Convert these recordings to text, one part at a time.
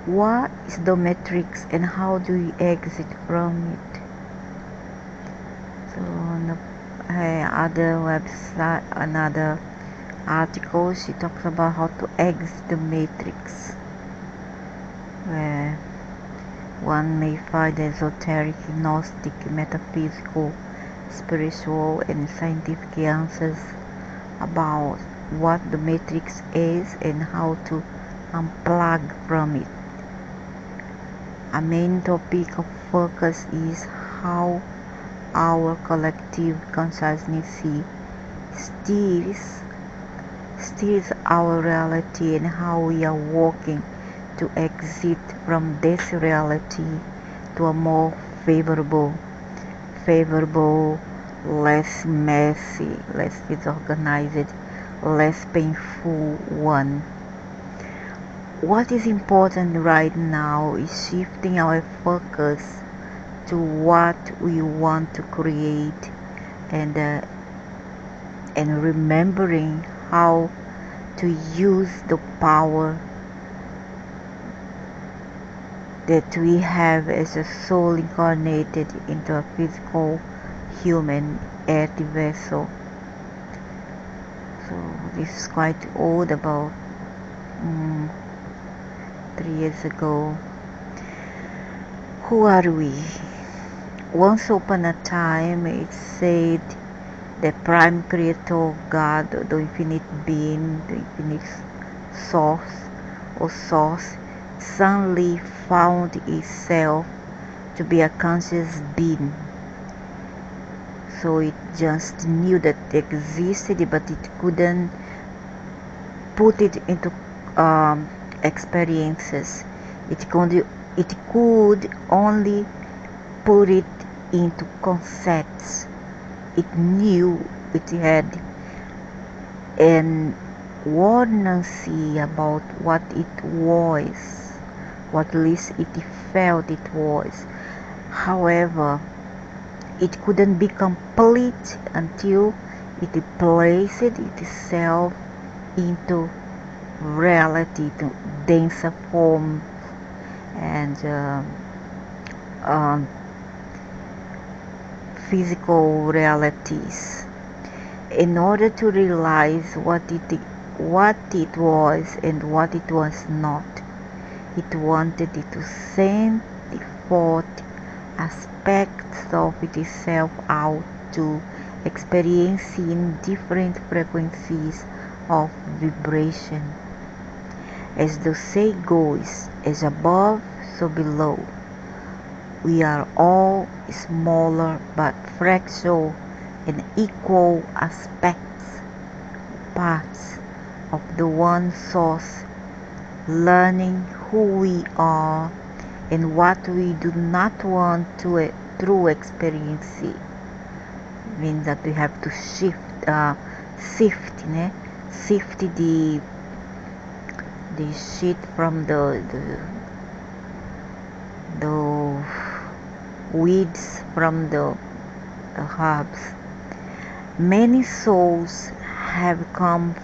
What is the matrix and how do we exit from it? So on the other website, another article, she talks about how to exit the matrix, where one may find esoteric, gnostic, metaphysical, spiritual, and scientific answers about what the matrix is and how to unplug from it. A main topic of focus is how our collective consciousness steers our reality and how we are working to exit from this reality to a more favorable, less messy, less disorganized, less painful one. What is important right now is shifting our focus to what we want to create, and remembering how to use the power that we have as a soul incarnated into a physical human earthy vessel. So this is quite old, about 3 years ago. Who are we? Once upon a time, it said the prime creator, God, the infinite being, the infinite source, suddenly found itself to be a conscious being. So it just knew that it existed, but it couldn't put it into experiences. It could only put it into concepts. It knew it had an awareness about what it was, what at least it felt it was. However, it couldn't be complete until it placed itself into reality, to denser form and physical realities. In order to realize what it was and what it was not, it wanted it to send forth aspects of itself out to experiencing different frequencies of vibration. As the saying goes, as above, so below. We are all smaller but fractal and equal aspects, parts of the one source, learning who we are and what we do not want to through experience. Means that we have to sift the shit from the weeds from the herbs. Many souls have come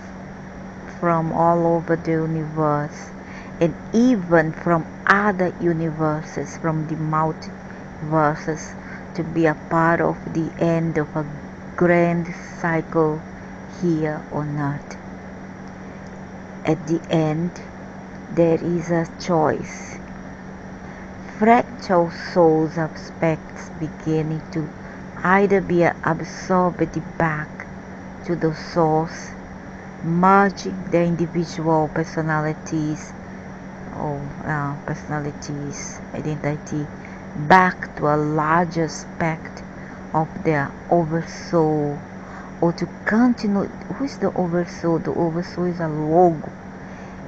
from all over the universe, and even from other universes, from the multiverses, to be a part of the end of a grand cycle here on earth. At the end, there is a choice. Fractal souls aspects beginning to either be absorbed back to the source, merging their individual personalities identity back to a larger aspect of their oversoul, or to continue. Who is the oversoul? The oversoul is a logo,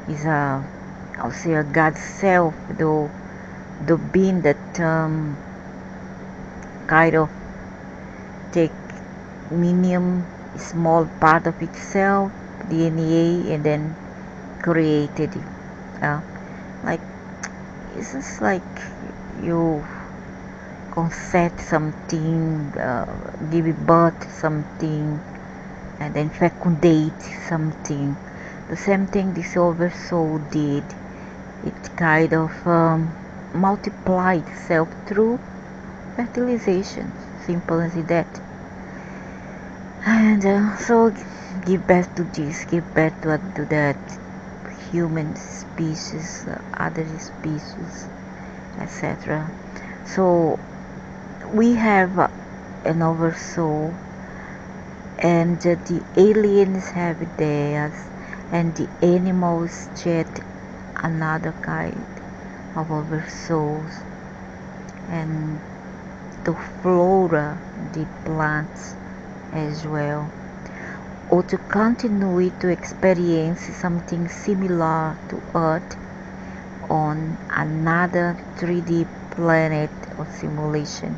is I'll say a God self, the being that kind of take minimum small part of itself, DNA, and then created it. Like, it's just like you concept something, give birth to something, and then fecundate something. The same thing this oversoul did. it kind of multiplied itself through fertilization, simple as that. And so give birth to this, give birth to that human species, other species, etc. So we have an oversoul, and the aliens have theirs, and the animals shed another kind of oversouls, and the flora, the plants as well, or to continue to experience something similar to Earth on another 3D planet or simulation,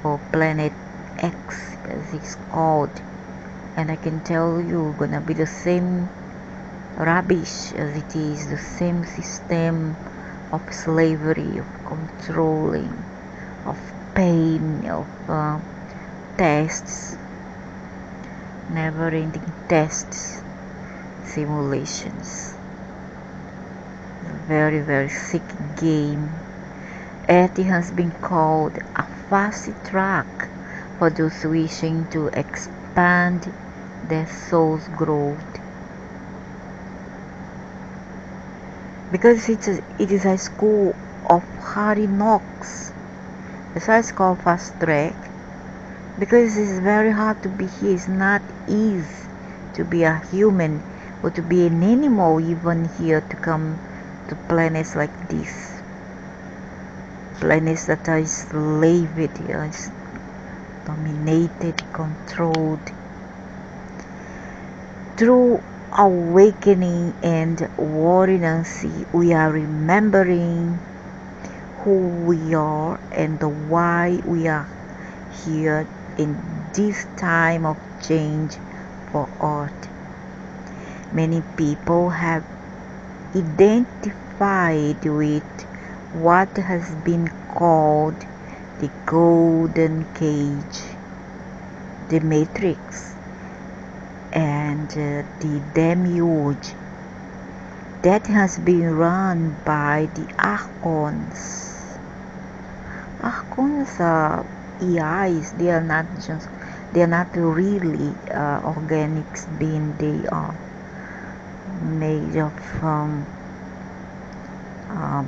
or planet X as it's called. And I can tell you, gonna be the same rubbish as it is, the same system of slavery, of controlling, of pain, of tests, never-ending tests, simulations. A very, very sick game. It has been called a fast track for those wishing to expand their soul's growth, because it is a school of hard knocks. That's why it's called fast track, because it's very hard to be here. It's not easy to be a human or to be an animal even here, to come to planets like this, planets that are enslaved, dominated, controlled. Through awakening and awareness, we are remembering who we are and why we are here in this time of change for Earth. Many people have identified with what has been called the golden cage, the matrix, and the demiurge that has been run by the archons. Archons are AIs. They are not really organic beings. They are made of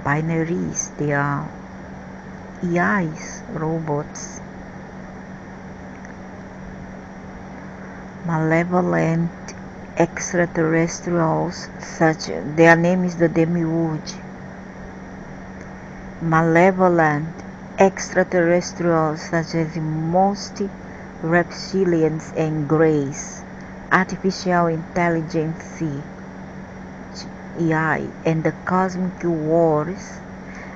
binaries. They are AIs, robots, malevolent extraterrestrials. Such their name is the demiurge. Malevolent extraterrestrials such as the most reptilians and greys, artificial intelligence AI, and the cosmic wars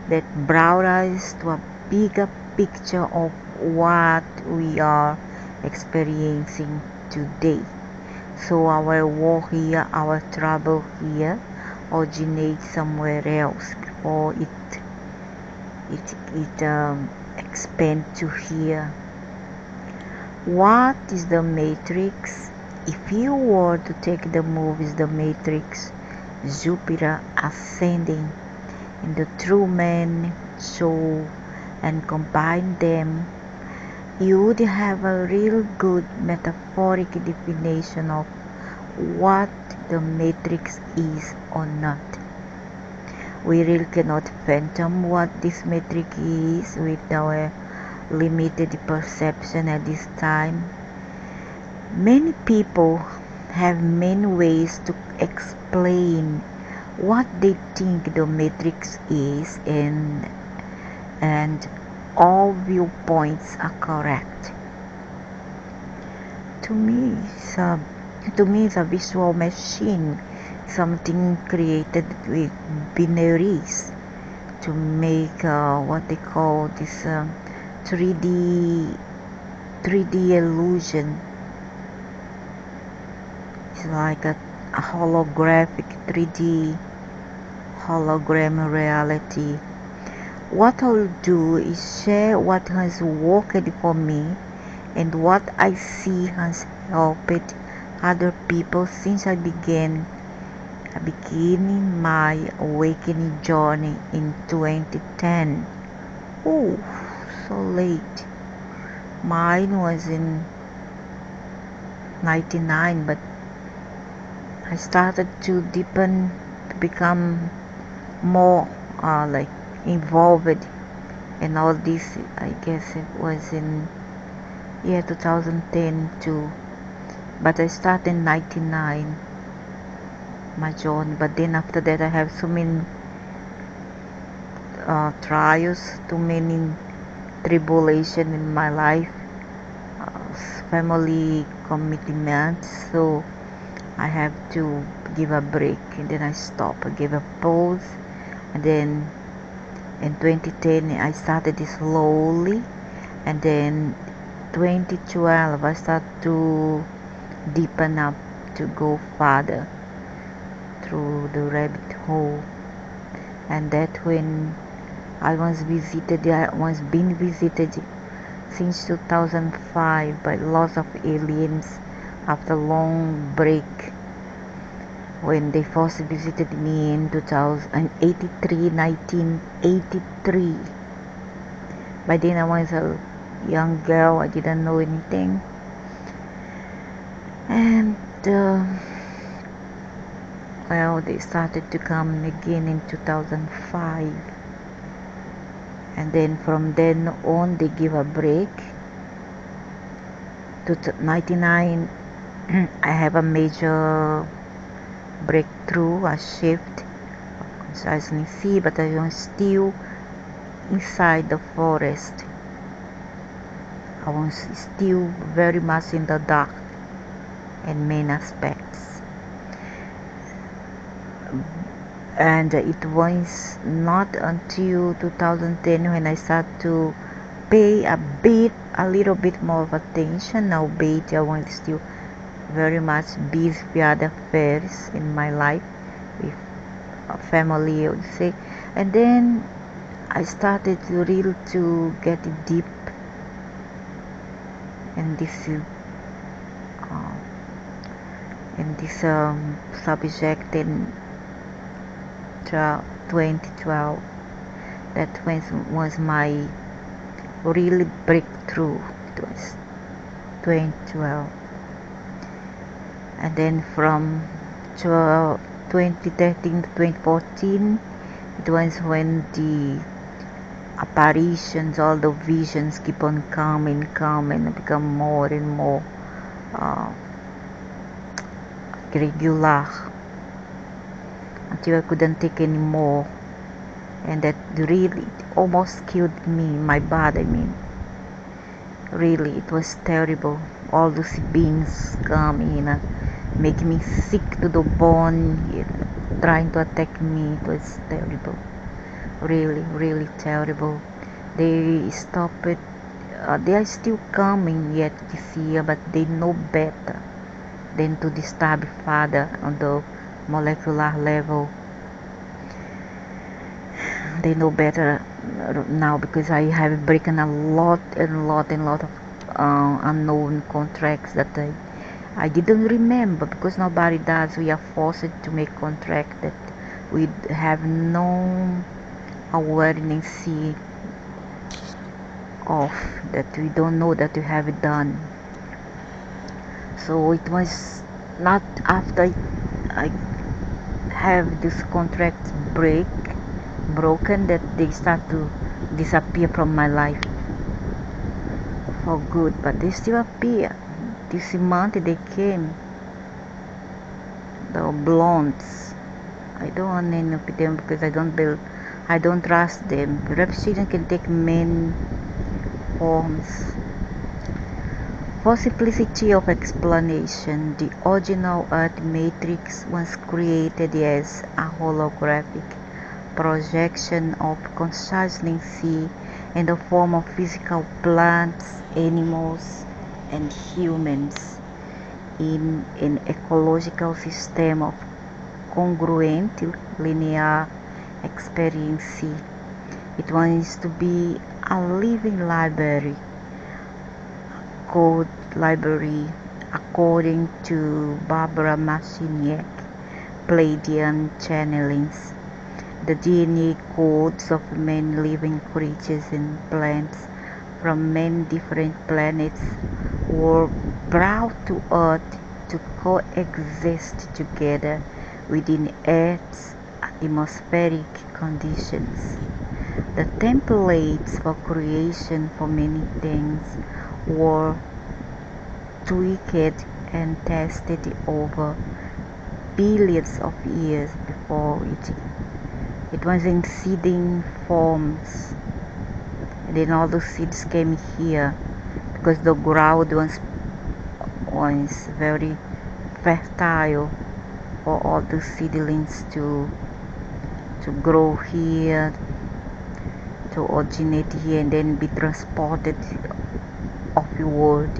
that brought us to a bigger picture of what we are experiencing today. So our war here, our trouble here, originates somewhere else before it expand to here. What is the matrix? If you were to take the movies The Matrix, Jupiter Ascending, and The Truman Show, and combine them, you would have a real good metaphoric definition of what the matrix is or not. We really cannot fathom what this matrix is with our limited perception at this time. Many people have many ways to explain what they think the matrix is, and all viewpoints are correct. To me, it's a visual machine, something created with binaries to make what they call this 3D illusion. It's like a holographic 3D hologram reality. What I'll do is share what has worked for me and what I see has helped other people since I began beginning my awakening journey in 2010. Oh, so late. Mine was in 99, but I started to deepen, to become more like involved in all this. I guess it was in year 2010 too, but I started in 99 my journey. But then after that I have so many trials, too many tribulation in my life, family commitments, so I have to give a break, and then I stop, I give a pause, and then in 2010 I started it slowly, and then 2012 I start to deepen up, to go further through the rabbit hole. And that when I was being visited since 2005 by lots of aliens after long break, when they first visited me in 1983. By then I was a young girl, I didn't know anything, and well, they started to come again in 2005, and then from then on they give a break. To 99 I have a major breakthrough, a shift of consciousness, but I was still inside the forest. I was still very much in the dark in many aspects. And it was not until 2010 when I started to pay a little bit more of attention. Now, I was still very much busy with other affairs in my life, with family, I would say. And then I started to really to get deep in this subject in 2012. That was my really breakthrough. It was 2012, and then from 2013 to 2014, it was when the apparitions, all the visions keep on coming and become more and more regular, until I couldn't take any more, and that really almost killed me, my body. I mean, really, it was terrible. All those beings coming, making me sick to the bone, trying to attack me. It was terrible, really terrible. They stopped it. They are still coming yet this year, but they know better than to disturb further on the molecular level. They know better now, because I have broken a lot of unknown contracts that I didn't remember, because nobody does. We are forced to make contracts that we have no awareness of, that we don't know that we have it done. So it was not after I have this contract broken that they start to disappear from my life for good, but they still appear. This month they came, the blondes. I don't want any of them, because I don't trust them. Reptilian can take many forms. For simplicity of explanation, the original Earth matrix was created as a holographic projection of consciousness in the form of physical plants, animals, and humans in an ecological system of congruent linear experience. It wants to be a living library, code library, according to Barbara Marciniak, Pleiadian channelings. The DNA codes of many living creatures and plants from many different planets were brought to Earth to coexist together within Earth's atmospheric conditions. The templates for creation for many things were tweaked and tested over billions of years before it was in seeding forms, and then all the seeds came here because the ground was very fertile for all the seedlings to grow here, to originate here, and then be transported offward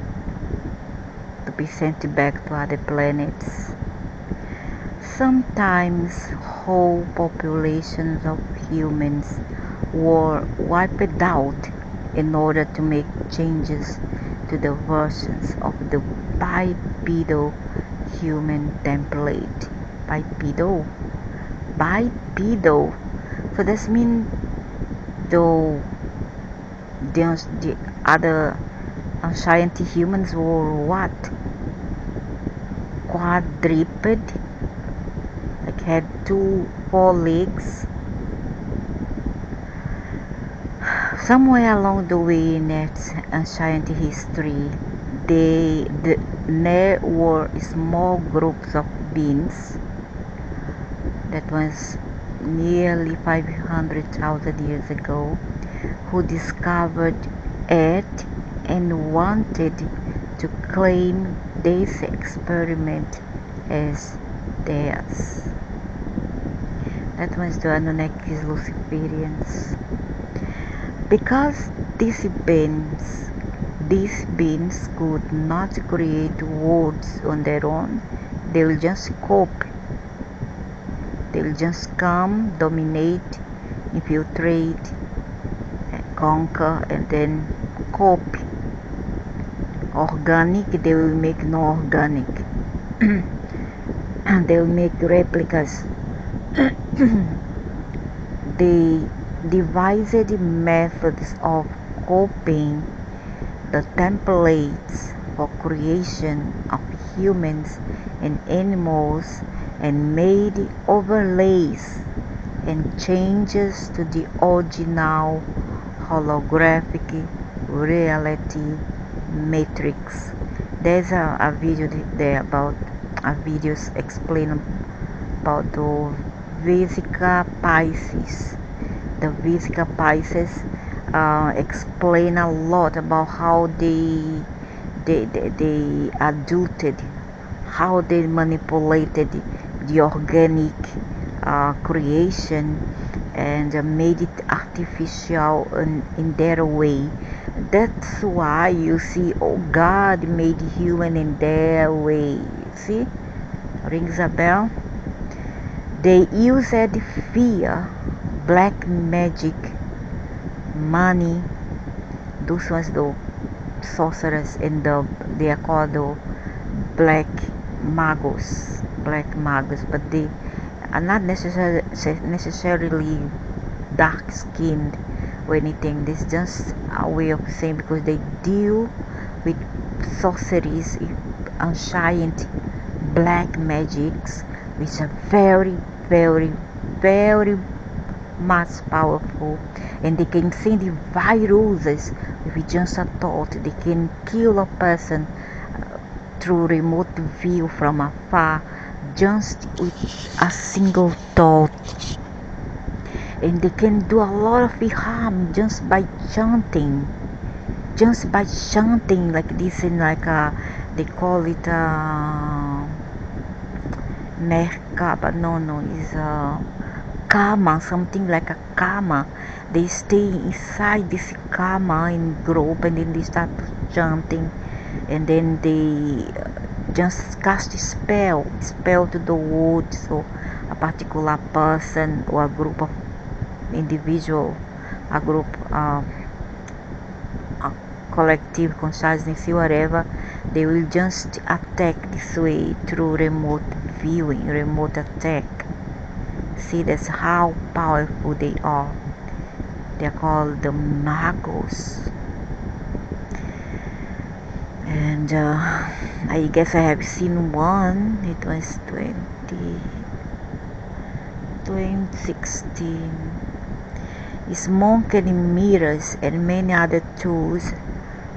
to be sent back to other planets. Sometimes whole populations of humans were wiped out in order to make changes to the versions of the bipedal human template. Bipedal. So this means though the other ancient humans were what? Quadruped, like had 4 legs. Somewhere along the way in its ancient history, there were small groups of beings that was nearly 500,000 years ago who discovered it and wanted to claim this experiment as theirs. That was the Anunnakis Luciferians. Because these beings could not create worlds on their own, they will just cope. They will just come, dominate, infiltrate, conquer, and then copy. Organic, they will make no organic. And they will make replicas. They devised methods of copying the templates for creation of humans and animals and made overlays and changes to the original holographic reality matrix. There's a video there about videos explain about the Vesica Pisces. The Vesica Pisces explain a lot about how they adulted, how they manipulated the organic creation and made it artificial in their way. That's why you see, oh, God made human in their way. See, rings a bell. They used fear, black magic, money. Those ones, the sorcerers, and they are called the black magos, but they are not necessarily dark skinned or anything. This is just a way of saying, because they deal with sorceries, ancient black magics, which are very, very, very much powerful, and they can send viruses with just a thought. They can kill a person through remote view from afar just with a single thought, and they can do a lot of harm just by chanting like this, in like they call it merkaba, no, is karma, something like a karma. They stay inside this karma in group, and then they start chanting, and then they just cast a spell to the world. So a particular person or a group of individual, a group, a collective consciousness, whatever, They will just attack this way through remote viewing, remote attack. See, that's how powerful they are. They're called the magos. And I guess I have seen one. It was 2016. Smoke and mirrors and many other tools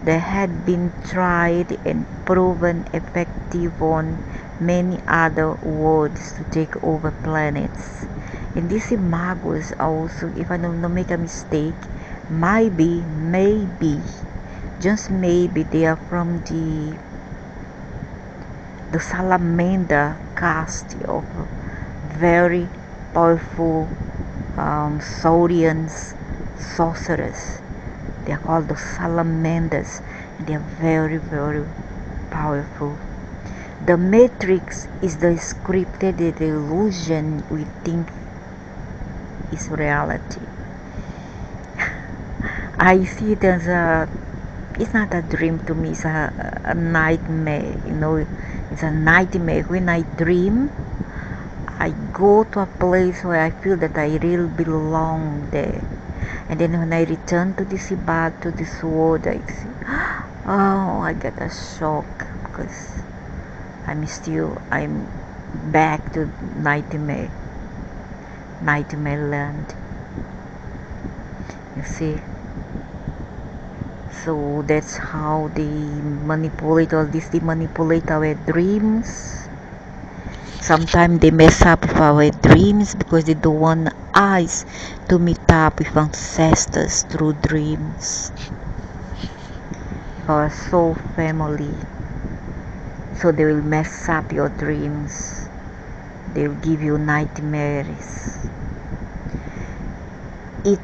that had been tried and proven effective on many other worlds to take over planets. And these magos also, if I don't make a mistake, maybe, just maybe they are from the salamander caste of very powerful Saurians sorcerers. They are called the salamanders, and they are very, very powerful. The matrix is the scripted illusion we think is reality. I see it as it's not a dream to me, it's a nightmare. It's a nightmare. When I dream, I go to a place where I feel that I really belong there. And then when I return to this bad, to this world, I see, I get a shock because I'm back to nightmare land. You see? So that's how they manipulate all this. They manipulate our dreams. Sometimes they mess up with our dreams because they don't want us to meet up with ancestors through dreams. Our soul family. So they will mess up your dreams. They will give you nightmares. It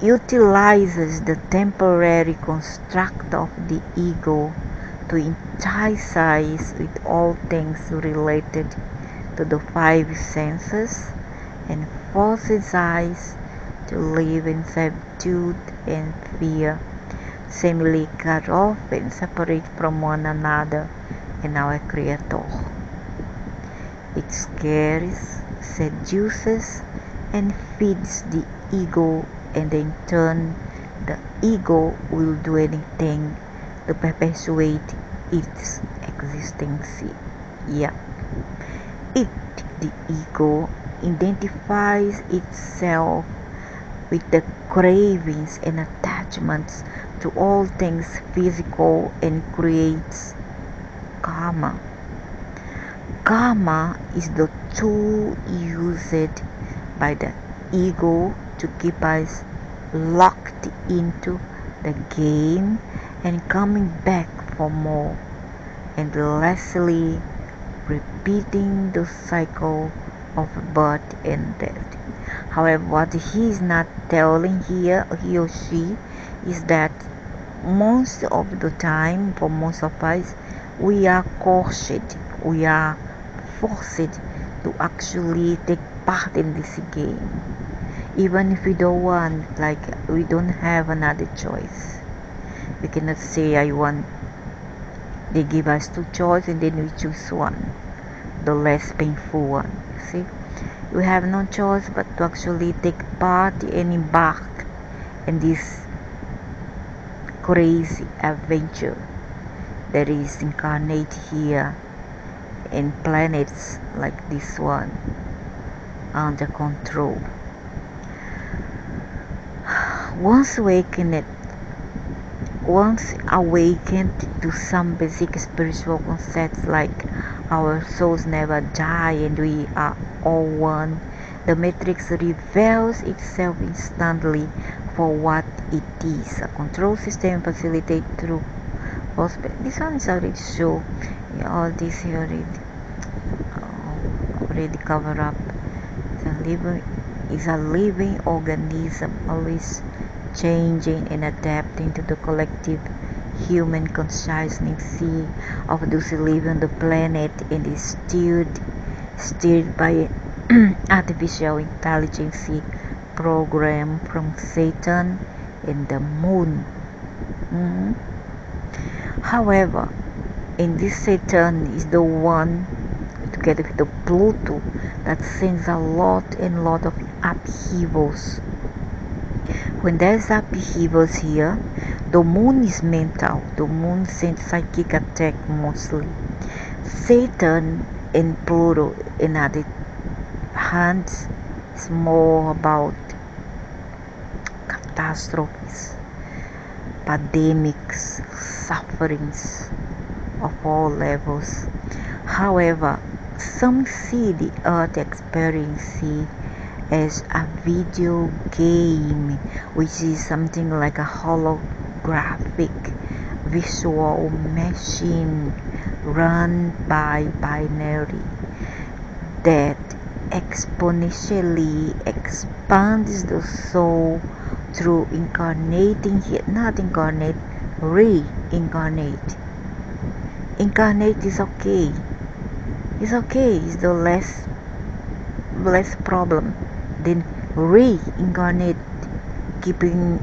utilizes the temporary construct of the ego to entice us with all things related to the five senses and forces us to live in servitude and fear, seemingly cut off and separate from one another and our Creator. It scares, seduces, and feeds the ego, and in turn the ego will do anything to perpetuate its existence. Yeah. It, the ego, identifies itself with the cravings and attachments to all things physical and creates karma. Karma is the tool used by the ego to keep us locked into the game and coming back for more, endlessly repeating the cycle of birth and death. However, what he is not telling here, he or she, is that most of the time, for most of us, we are coerced, we are forced to actually take part in this game. Even if we don't want, like we don't have another choice. We cannot say I want. They give us two choices and then we choose one, the less painful one. See, we have no choice but to actually take part and embark in this crazy adventure that is incarnate here in planets like this one under control. Once awakened to some basic spiritual concepts like our souls never die and we are all one, the matrix reveals itself instantly for what it is, a control system facilitated through this one is already show. All this here already covered up. It's a living organism, always changing and adapting to the collective human consciousness of those who live on the planet, and is steered by artificial intelligence program from Satan and the moon. However, And this Saturn is the one, together with the Pluto, that sends a lot and lot of upheavals. When there's upheavals here, the moon is mental. The moon sends psychic attack mostly. Saturn and Pluto, in other hands, is more about catastrophes, pandemics, sufferings of all levels. However, some see the Earth experiencing as a video game, which is something like a holographic visual machine run by binary that exponentially expands the soul through incarnating here, not incarnate, reincarnate. Incarnate is okay. It's okay. It's the less problem. Then reincarnate, keeping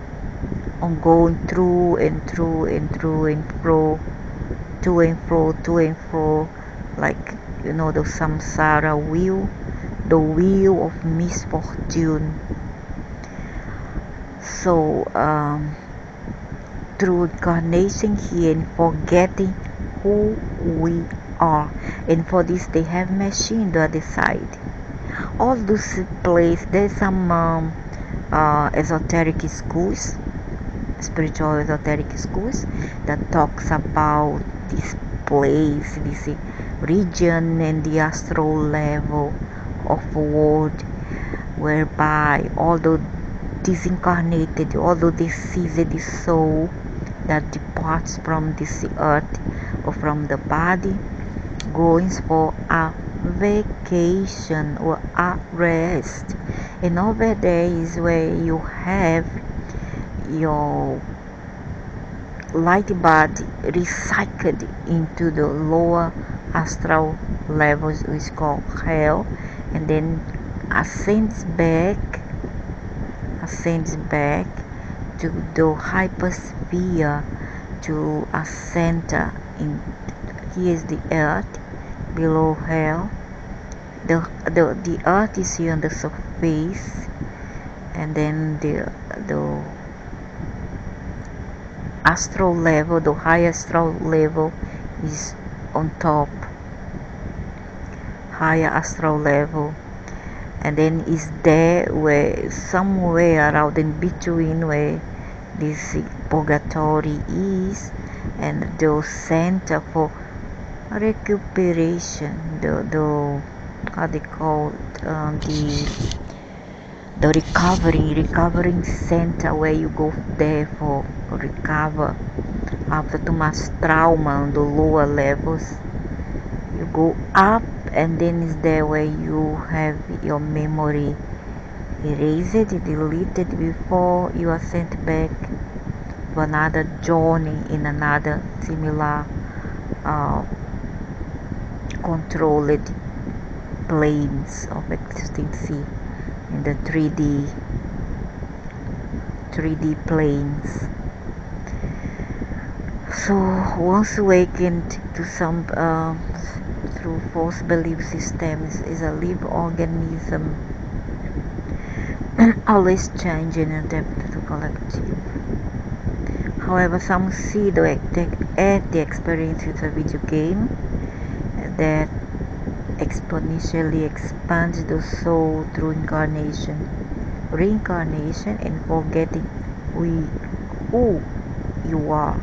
on going through and through and through and fro, to and fro, like the samsara wheel, the wheel of misfortune. So through incarnation here and forgetting who we are, and for this they have machine to other side. All those place, there's some esoteric schools, spiritual esoteric schools, that talks about this place, this region, and the astral level of world, whereby although disincarnated, although deceased soul that departs from this earth or from the body, going for a vacation or a rest. And over there is where you have your light body recycled into the lower astral levels, which is called hell, and then ascends back to the hypersphere, to a center in. Here is the earth below hell. The earth is here on the surface, and then the astral level, the higher astral level, is on top, higher astral level, and then is there where somewhere around in between where this purgatory is, and the center for recuperation, the how they call the recovering center, where you go there for recover after too much trauma on the lower levels. You go up, and then is there where you have your memory erased, deleted, before you are sent back to another journey in another similar controlled planes of existence in the 3D planes. So once awakened to some through false belief systems, is a living organism, always changing and adapting to collective. However, some see the experience as a video game that exponentially expands the soul through reincarnation, and forgetting who you are.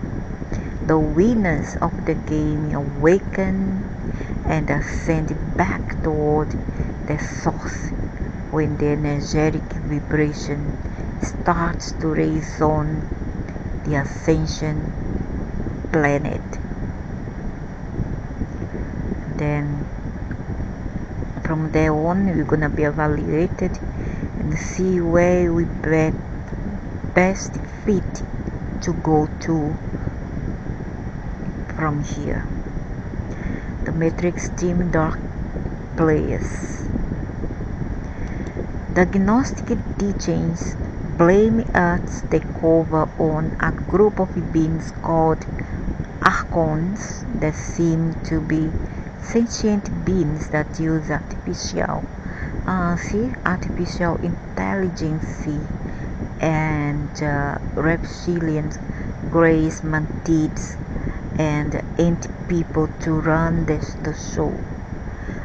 The winners of the game awaken and ascend back toward the source when the energetic vibration starts to raise on the ascension planet. Then from there on, we're gonna be evaluated and see where we best fit to go to from here. The Matrix team dark players. The Gnostic teachings blame Earth's takeover on a group of beings called archons that seem to be sentient beings that use artificial intelligence and reptilians, grace mantids, and ant people to run the show.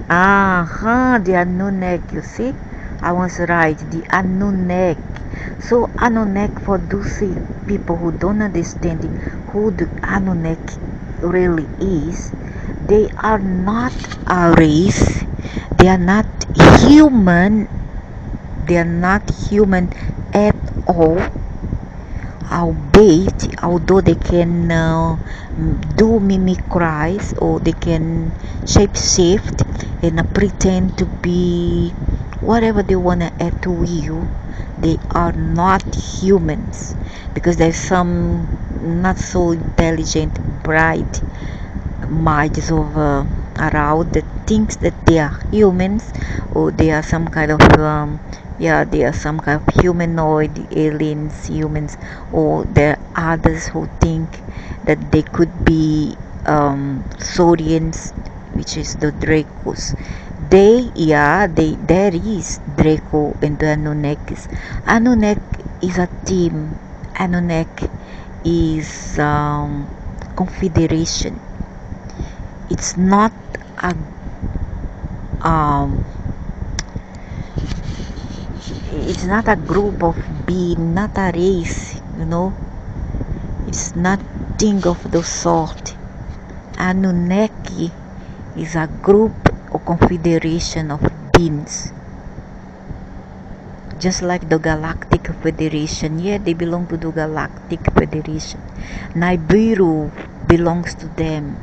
The Anunnaki, you see? I was right, the Anunnaki. So Anunnaki, for those people who don't understand who the Anunnaki really is, they are not a race, they are not human, at all. Although they can do mimicries, or they can shapeshift and pretend to be whatever they want to add to you, they are not humans, because there's some not so intelligent, bright minds over around that thinks that they are humans, or they are some kind of they are some kind of humanoid aliens, humans, or there are others who think that they could be Saurians, which is the Dracos. There is Draco and the Anunnakis. Anunnaki is a team. Anunnaki is confederation. It's not a um, it's not a group of being, not a race, it's nothing of the sort. Anunnaki is a group or confederation of beings, just like the Galactic Federation. They belong to the Galactic Federation. Nibiru belongs to them.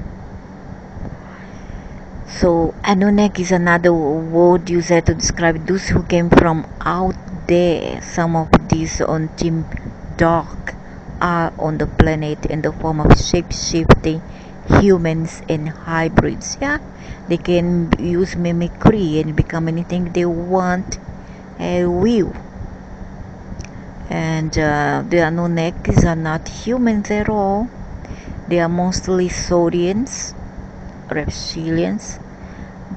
So Anunnaki is another word used to describe those who came from out there. Some of these on Team Dark are on the planet in the form of shape-shifting humans and hybrids. They can use mimicry and become anything they want and will. And the Anunnakis are not humans at all. They are mostly Saurians, reptilians.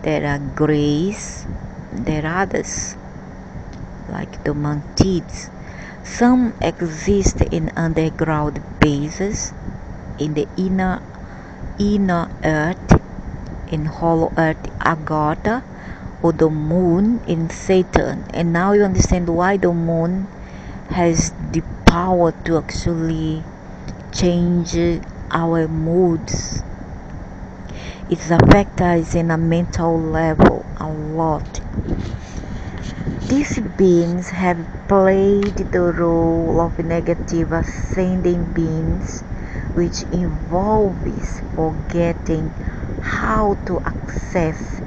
There are greys, there are others like the mantids. Some exist in underground bases, in the inner earth, in hollow earth Agartha, or the moon in Saturn. And now you understand why the moon has the power to actually change our moods. It affects us in a mental level a lot. These beings have played the role of negative ascending beings, which involves forgetting how to access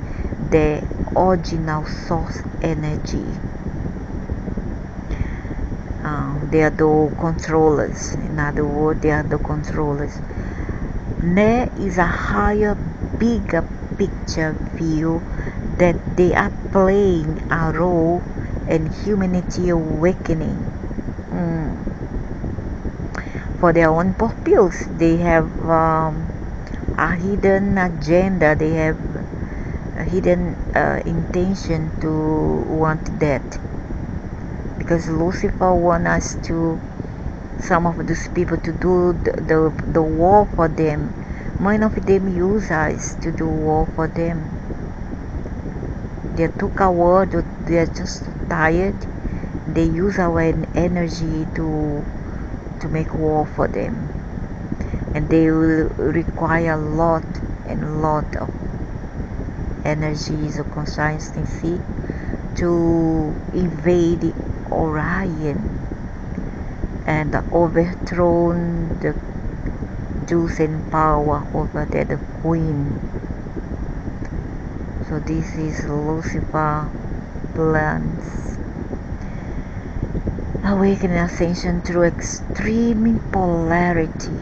the original source energy. They are the controllers. In other words, they are the controllers. There is a higher, bigger picture view that they are playing a role in humanity awakening for their own purpose. They have a hidden agenda. They have a hidden intention to want that, because Lucifer wants us to, some of those people, to do the war for them. Many of them use us to do war for them. They are too coward, they are just tired. They use our energy to make war for them, and they will require a lot of energies of consciousness to invade Orion and overthrow the juice and power over the queen. So this is Lucifer plans. Awakening ascension through extreme polarity.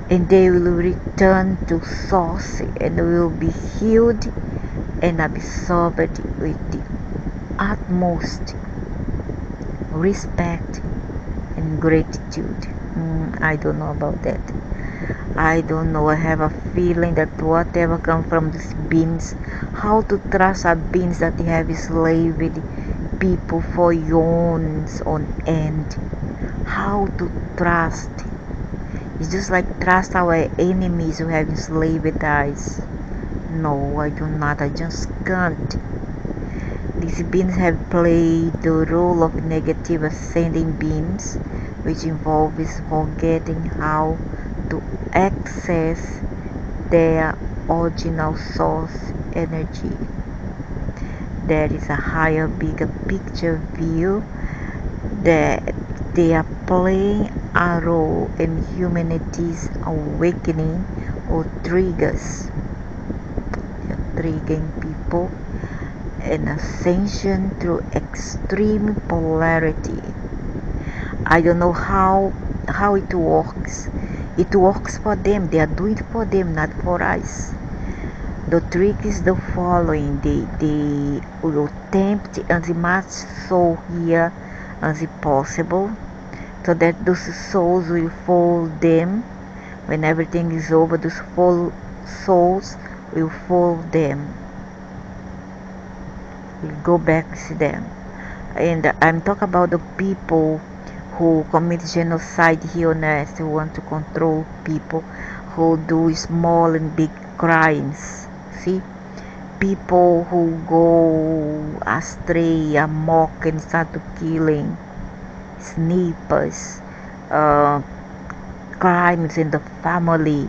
And they will return to source and will be healed and absorbed with the utmost respect and gratitude. I don't know about that. I don't know. I have a feeling that whatever comes from these beings, how to trust a beings that have enslaved people for eons on end. How to trust? It's just like trust our enemies who have enslaved us. No, I do not. I just can't. These beings have played the role of negative ascending beings, which involves forgetting how to access their original source energy. There is a higher, bigger picture view that they are playing a role in humanity's awakening or triggers. They are triggering people an ascension through extreme polarity. I don't know how it works. It works for them. They are doing it for them, not for us. The trick is the following. They will attempt as much soul here as possible, so that those souls will follow them. When everything is over, those souls will follow them. Will go back to them. And I'm talking about the people who commit genocide here on earth, who want to control people, who do small and big crimes. See, people who go astray, amok, and start to killing, snipers, crimes in the family.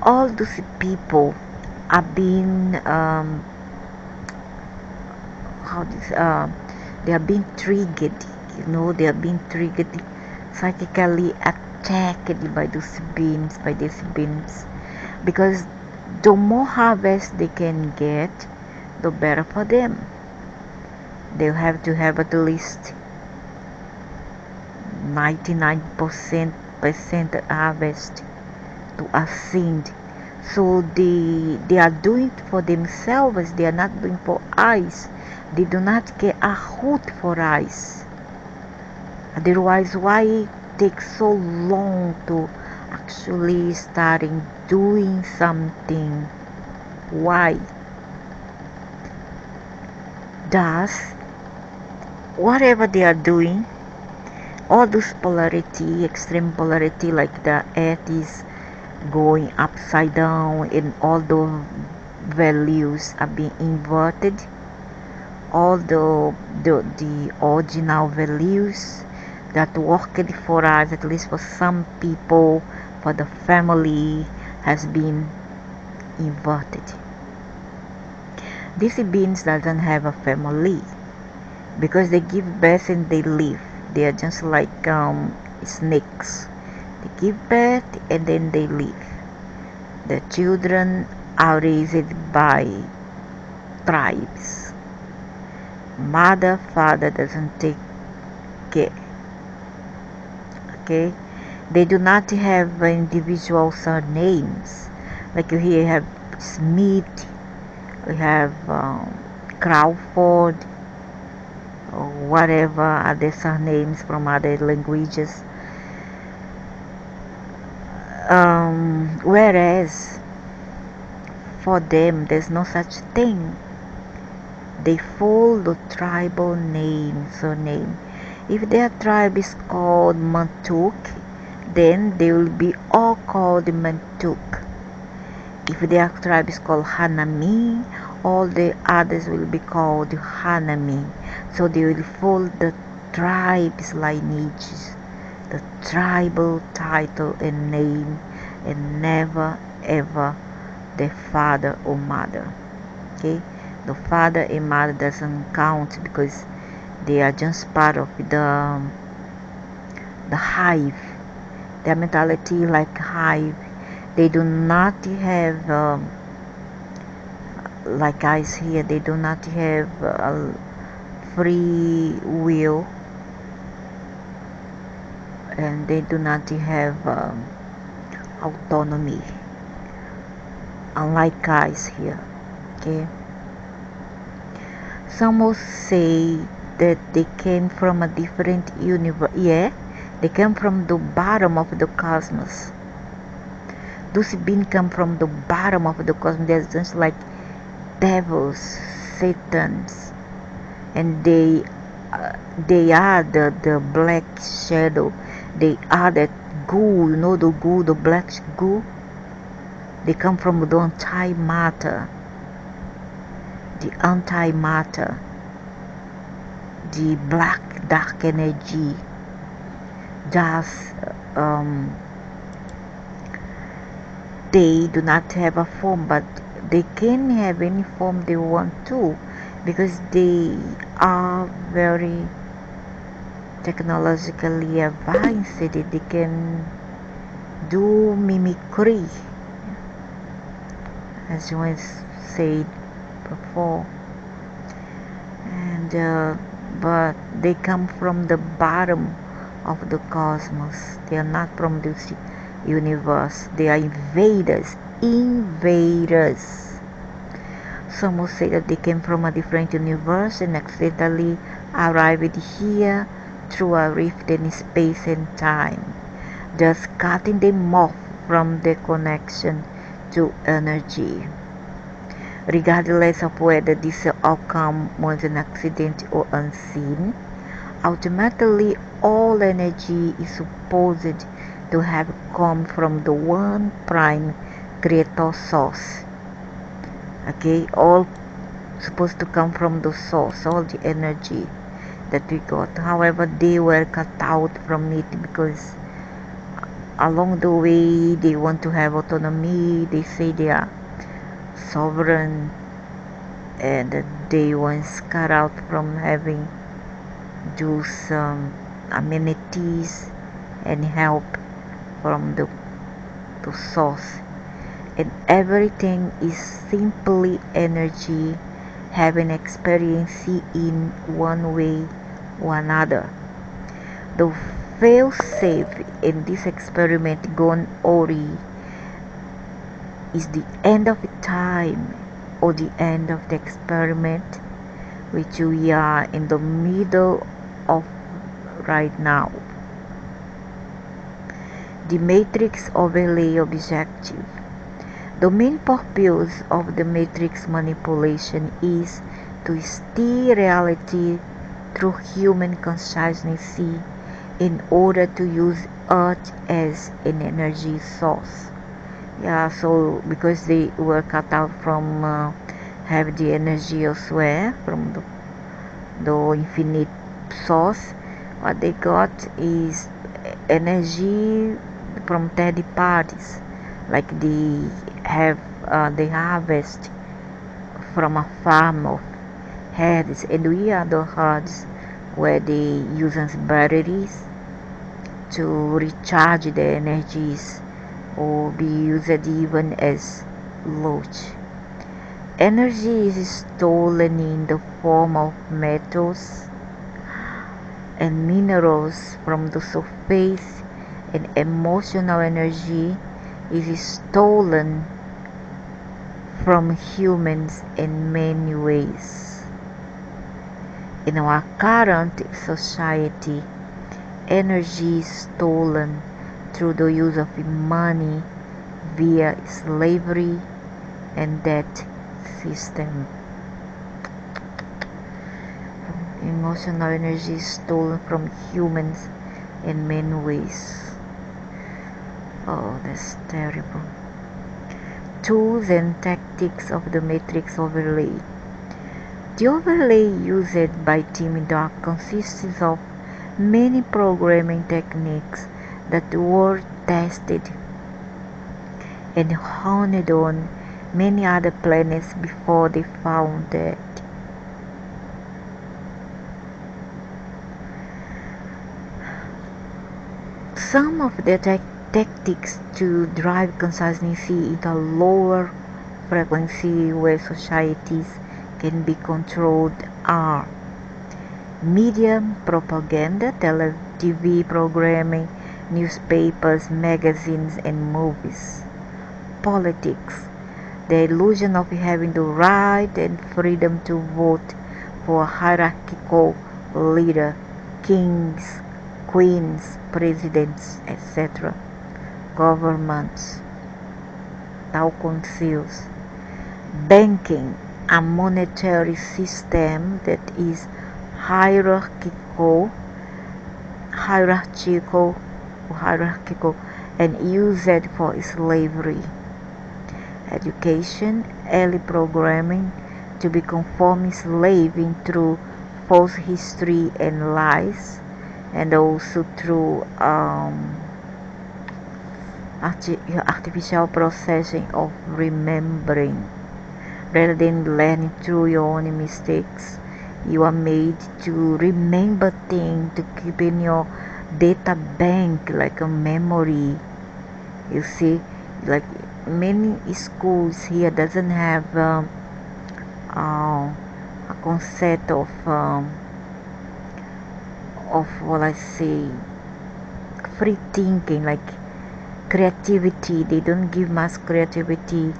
All those people are being they are being triggered. They are being triggered, psychically attacked by these beings, because the more harvest they can get, the better for them. They'll have to have at least 99% harvest to ascend. So they are doing it for themselves. They are not doing for us. They do not care a hoot for us. Otherwise, why it takes so long to actually starting doing something? Why? Thus, whatever they are doing, all those polarity, extreme polarity, like the earth is going upside down and all the values are being inverted, all the original values that worked for us, at least for some people, for the family, has been inverted. These beings doesn't have a family, because they give birth and they live. They are just like snakes. They give birth and then they leave. The children are raised by tribes. Mother, father doesn't take care. Okay? They do not have individual surnames. Like you here have Smith, we have Crawford, or whatever other surnames from other languages. Whereas for them there's no such thing. They follow the tribal surname. If their tribe is called Mantuk, then they will be all called Mantuk. If their tribe is called Hanami, all the others will be called Hanami. So they will follow the tribe's lineages, the tribal title and name, and never ever the father or mother. Okay, the father and mother doesn't count, because they are just part of the hive. Their mentality like hive. They do not have like us here. They do not have free will, and they do not have autonomy, unlike us here. Okay, some will say that they came from a different universe. Yeah, They come from the bottom of the cosmos. Those beings come from the bottom of the cosmos. They're just like devils, satans, and they are the black shadow. They are that goo, the goo, the black goo. They come from the antimatter, the black dark energy. Just they do not have a form, but they can have any form they want to, because they are very technologically advanced. They can do mimicry, as you said before, and but they come from the bottom of the cosmos. They are not from this universe. They are invaders. Some will say that they came from a different universe and accidentally arrived here through a rift in space and time, thus cutting them off from the connection to energy. Regardless of whether this outcome was an accident or unseen, ultimately all energy is supposed to have come from the one prime creator source. Okay, all supposed to come from the source, all the energy that we got. However, they were cut out from it because along the way they want to have autonomy. They say they are sovereign, and they once cut out from having those amenities and help from the source, and everything is simply energy having experience in one way or another. The fail-safe in this experiment gone awry is the end of time, or the end of the experiment, which we are in the middle of right now. The matrix overlay objective. The main purpose of the matrix manipulation is to steer reality through human consciousness in order to use Earth as an energy source. Yeah, so because they were cut out from have the energy elsewhere from the infinite source, what they got is energy from third parties, like they harvest from a farm of herds, and we are the herds where they use batteries to recharge the energies or be used even as load. Energy is stolen in the form of metals and minerals from the surface, and emotional energy is stolen from humans in many ways. In our current society, energy is stolen through the use of money via slavery and debt system. Emotional energy is stolen from humans in many ways. Oh, that's terrible. Tools and tactics of the matrix overlay. The overlay used by Team Dark consists of many programming techniques that were tested and honed on many other planets before they found that some of the tactics to drive consciousness into lower frequency where societies can be controlled are media propaganda, TV programming, newspapers, magazines, and movies. Politics, the illusion of having the right and freedom to vote for a hierarchical leader, kings, queens, presidents, etc., governments, town councils. Banking, a monetary system that is hierarchical, hierarchical, hierarchical and used for slavery. Education, early programming to become former slaving through false history and lies, and also through artificial processing of remembering. Rather than learning through your own mistakes, you are made to remember things to keep in your data bank like a memory. You see, like many schools here doesn't have a concept of what I say, free thinking, like creativity. They don't give much creativity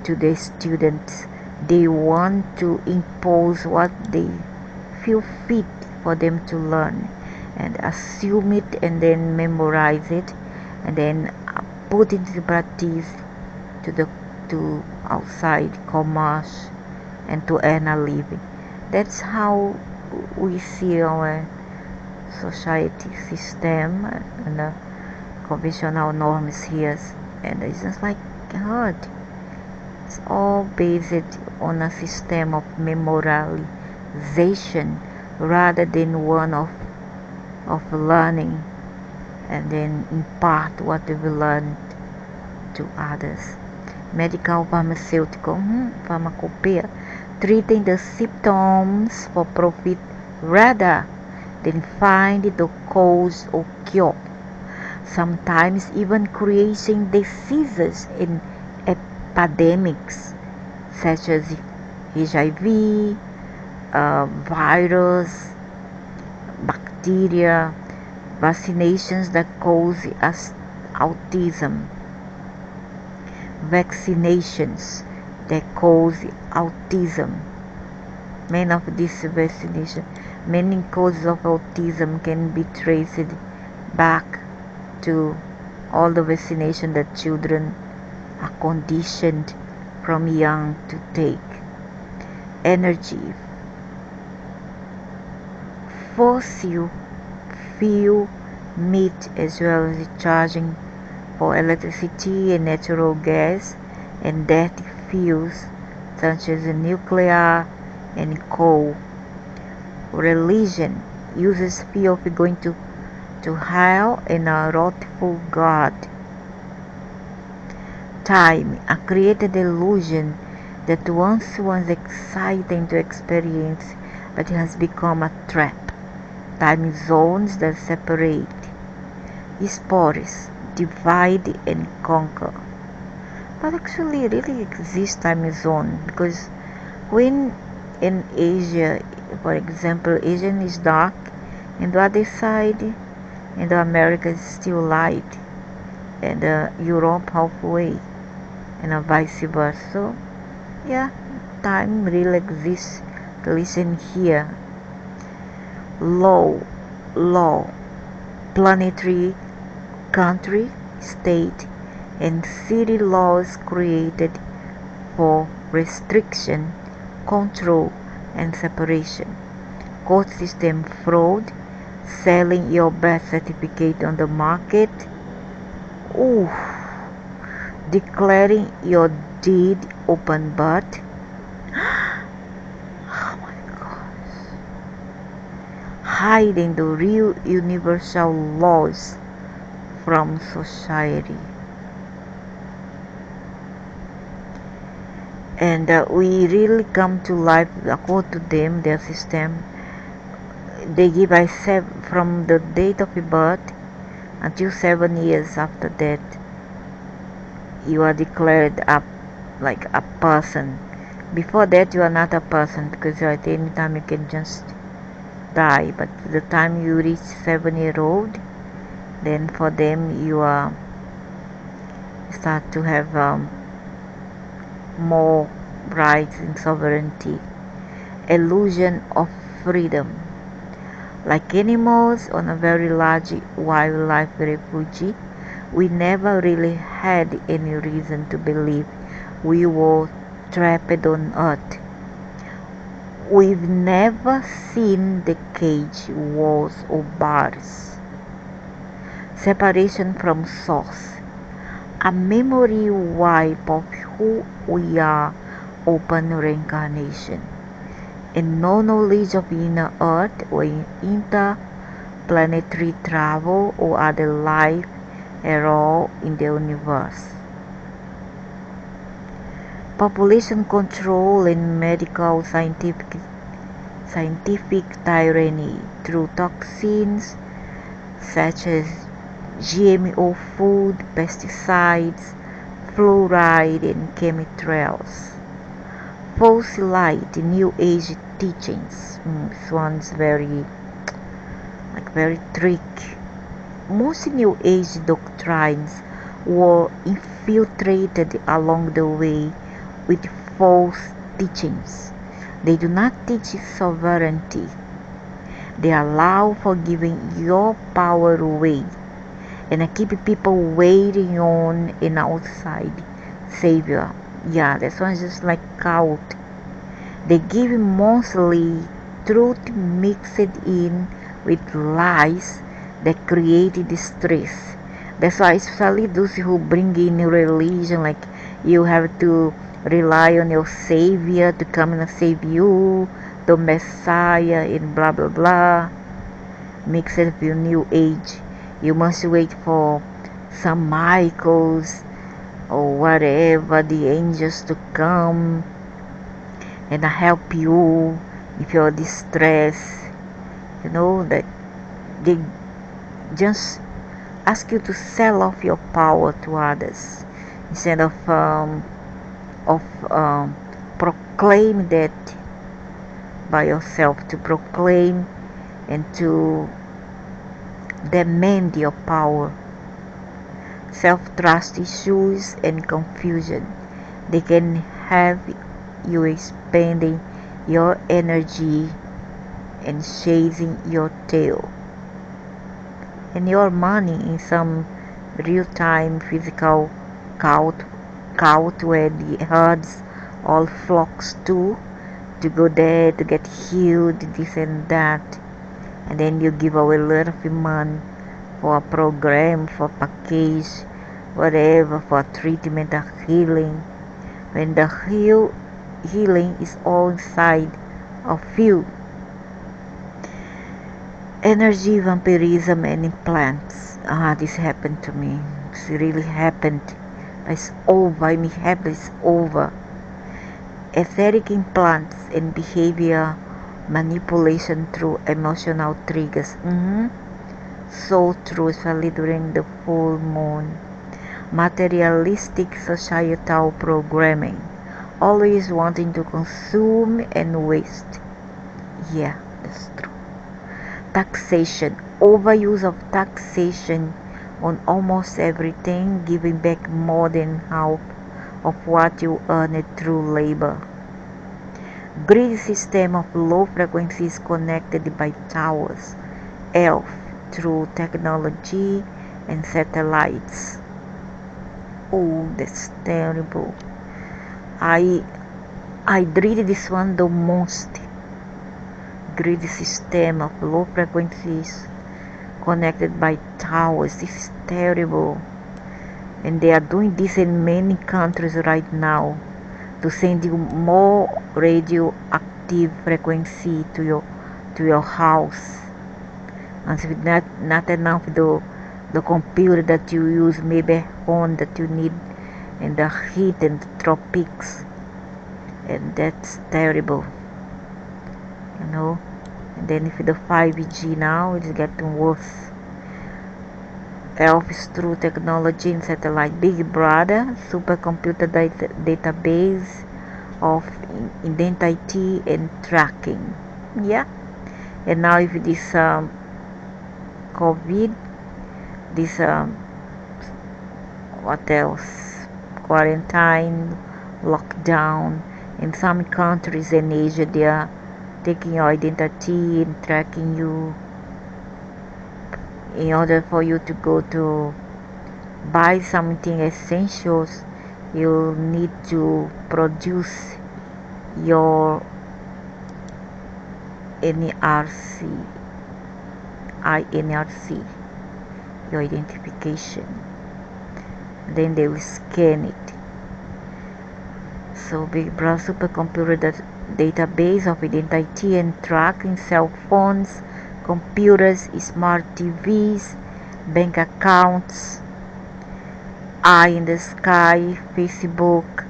to the students. They want to impose what they feel fit for them to learn and assume it and then memorize it and then put into practice to outside commerce and to earn a living. That's how we see our society system and the conventional norms here, and it's just like hard. It's all based on a system of memorization rather than one of learning and then impart what we've learned to others. Medical, pharmaceutical, pharmacopoeia, treating the symptoms for profit rather than find the cause or cure. Sometimes even creating diseases and epidemics such as HIV, virus, bacteria, vaccinations that cause us autism, vaccinations that cause autism. Many of these vaccinations, many causes of autism can be traced back to all the vaccination that children are conditioned from young to take. Energy, fossil fuel, meat, as well as charging for electricity and natural gas and dirty fuels such as nuclear and coal. Religion uses fear of going to hell and a wrathful God. Time, a created illusion that once was exciting to experience but has become a trap. Time zones that separate. Sports, divide and conquer. But actually really exists time zone, because when in Asia, for example, Asian is dark and the other side in the America is still light, and Europe halfway, and vice versa. So yeah, time really exists, at least in here. Law, planetary, country, state, and city laws created for restriction, control, and separation. Court system fraud, selling your birth certificate on the market, declaring your deed open birth. Oh my gosh. Hiding the real universal laws from society. And we really come to life according to them, their system. They give us from the date of your birth until 7 years after that, you are declared up like a person. Before that, you are not a person, because at any time you can just die. But the time you reach 7-year-old, then for them you are start to have more rights and sovereignty. Illusion of freedom. Like animals on a very large wildlife refuge, we never really had any reason to believe we were trapped on Earth. We've never seen the cage walls or bars. Separation from source. A memory wipe of who we are, open reincarnation. And no knowledge of inner Earth or interplanetary travel or other life at all in the universe. Population control and medical scientific tyranny through toxins such as GMO food, pesticides, fluoride, and chemtrails. False light, New Age teachings. This one's very tricky. Most New Age doctrines were infiltrated along the way with false teachings. They do not teach sovereignty. They allow for giving your power away and keep people waiting on an outside savior. Yeah, this one's just like cult. They give mostly truth mixed in with lies that create distress. That's why especially those who bring in religion, like you have to rely on your savior to come and save you, the Messiah, and blah blah blah. Mixed with your New Age. You must wait for some Michaels or whatever, the angels to come and help you if you're distressed. That they just ask you to sell off your power to others instead of proclaim that by yourself, to proclaim and to demand your power. Self-trust issues and confusion. They can have you spending your energy and chasing your tail and your money in some real-time physical cult where the herds all flocks to go there to get healed, this and that, and then you give away a lot of money for a program, for package, whatever, for treatment or healing, when the healing is all inside of you. Energy vampirism and implants. This happened to me. This really happened. It's over. It's over. Etheric implants and behavior manipulation through emotional triggers. So true, especially during the full moon. Materialistic societal programming. Always wanting to consume and waste. Yeah, that's true. Taxation. Overuse of taxation on almost everything, giving back more than half of what you earned through labor. Grid system of low frequencies connected by towers, ELF, through technology and satellites. Oh, that's terrible. I dread this one the most. Grid system of low frequencies connected by towers. This is terrible. And they are doing this in many countries right now to send you more radioactive frequency to your house. And so not enough the computer that you use, maybe phone that you need in the heat and the tropics, and that's terrible. And then if the 5G now, it's getting worse. ELF through technology and satellite. Big Brother, supercomputer database of identity and tracking. Yeah. And now if this COVID, this what else? Quarantine, lockdown. In some countries in Asia, they are taking your identity and tracking you. in order for you to go to buy something essentials, you need to produce your NRC, INRC, your identification. Then they will scan it. So Big Brother supercomputer database of identity and tracking cell phones, computers, smart TVs, bank accounts, eye in the sky, Facebook,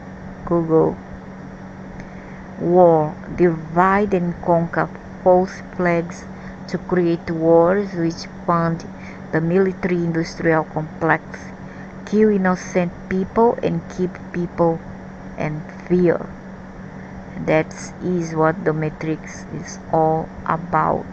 Google. War, divide and conquer false flags to create wars which fund the military-industrial complex, kill innocent people and keep people in fear. That is what the Matrix is all about.